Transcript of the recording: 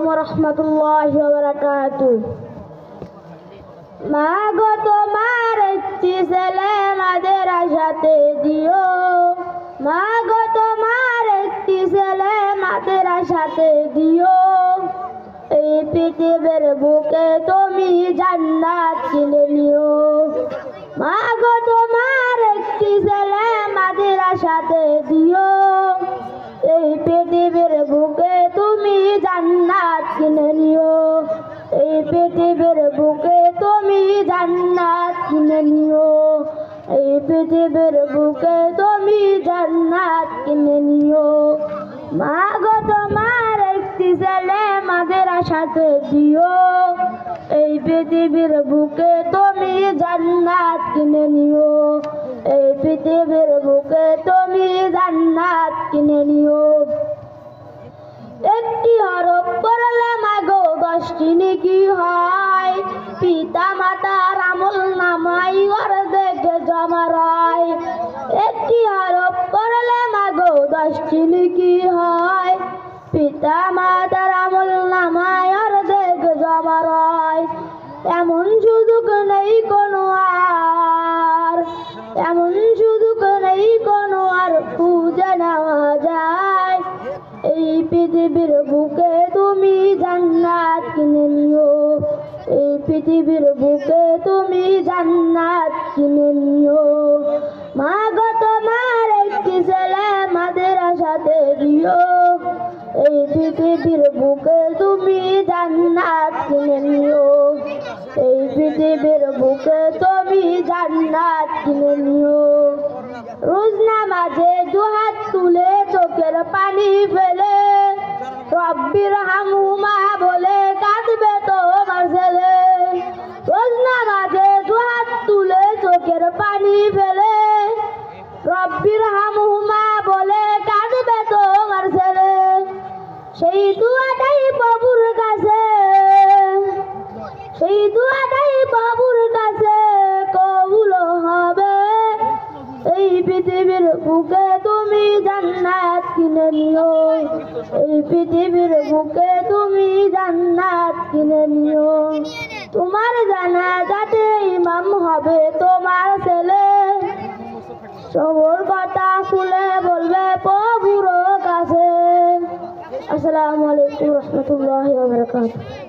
ওয়া রাহমাতুল্লাহি ওয়া বারাকাতুহু। মা গো তোমার একটি ছেলে মাদ্রাসাতে দিও, মা গো তোমার একটি ছেলে মাদ্রাসাতে দিও। এই পৃথিবীর বুকে তুমি জান্নাত কিনে নিও। মা গো তোমার একটি ছেলে মাদ্রাসাতে দিও, এই পৃথিবীর বুকে তুমি জান্নাত কিনে নিও। এই পৃথিবীর বুকে তুমি জান্নাত কিনে নিও। এই পৃথিবীর বুকে তুমি জান্নাত কিনে নিও। মা গো তোমার একটি ছেলে মাদ্রাসাতে দিও, এই পৃথিবীর বুকে তুমি জান্নাত কিনে নিও। এই পৃথিবীর বুকে তুমি জান্নাত কিনে নিও। একটি হরফ পড়লে মাগো 10টি নেকি হয়, পিতা মাতার আমল নামায় অর্ধেক জমা রয়। একটি হরফ পড়লে মাগো 10টি নেকি হয়, পিতা মাতার আমল নামায় অর্ধেক জমা রয়। এমন সুযোগ নেই কোনো আর, এমন সুযোগ নেই কোনো আর খুঁজে নেওয়া যায়। এই পৃথিবীর বুকে তুমি জান্নাত কিনে নিও। এই পৃথিবীর বুকে তুমি জান্নাত কিনে নিও। মা গো তোমার একটি ছেলে মাদ্রাসাতে দিও, এই পৃথিবীর বুকে তুমি জান্নাত কিনে নিও। এই পৃথিবীর বুকে তুমি জান্নাত কিনে নিও। রোজ নামাজে দুহাত তুলে চোখের পানি ফেলে রব্বির হামহুমা বলে কাঁদবে তোমার ছেলে। রোজ নামাজে দুহাত তুলে চোখের পানি ফেলে রব্বির হামহুমা বলে কাঁদবে তোমার ছেলে। সেই দুয়াটাই বাবুর কাছে, সেই দুয়াটাই বাবুর কাছে কবুল হবে। এই পৃথিবীর বুকে তুমি জান্নাত কিনে নিও। এই পৃথিবীর বুকে তুমি জান্নাত কিনে নিও। তোমার জানাজাতে ইমাম হবে তোমার ছেলে, সবর কথা খুলে বলবে প্রভুর কাছে। আসসালামু আলাইকুম ওয়া রাহমাতুল্লাহি ওয়া বারাকাতুহু।